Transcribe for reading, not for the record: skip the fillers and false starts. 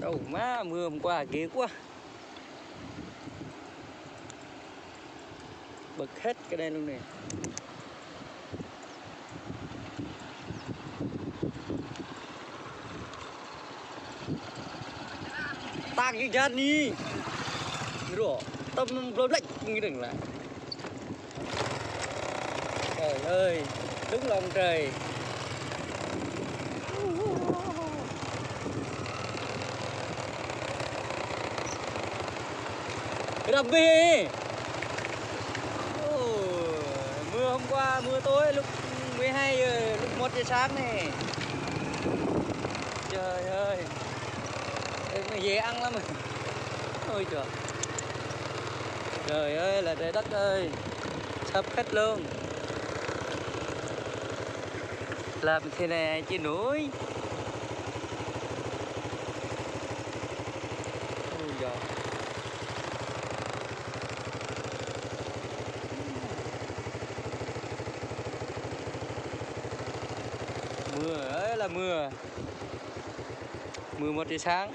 Đâu má, mưa hôm qua kia quá. Bật hết cái đây luôn nè. Tang cái gan đi. Rồi, tâm lốp lách như đừng lại. Trời ơi, đúng lòng trời. Cái đập đi. Mưa hôm qua, mưa tối lúc 12 giờ, lúc 1 giờ sáng này. Trời ơi. Em mà dễ ăn lắm. Ôi trời. Trời ơi là trời đất ơi. Sắp hết luôn. Làm thế này chứ nổi. Ôi trời. Mưa ơi là mưa. Mưa 1 giờ sáng.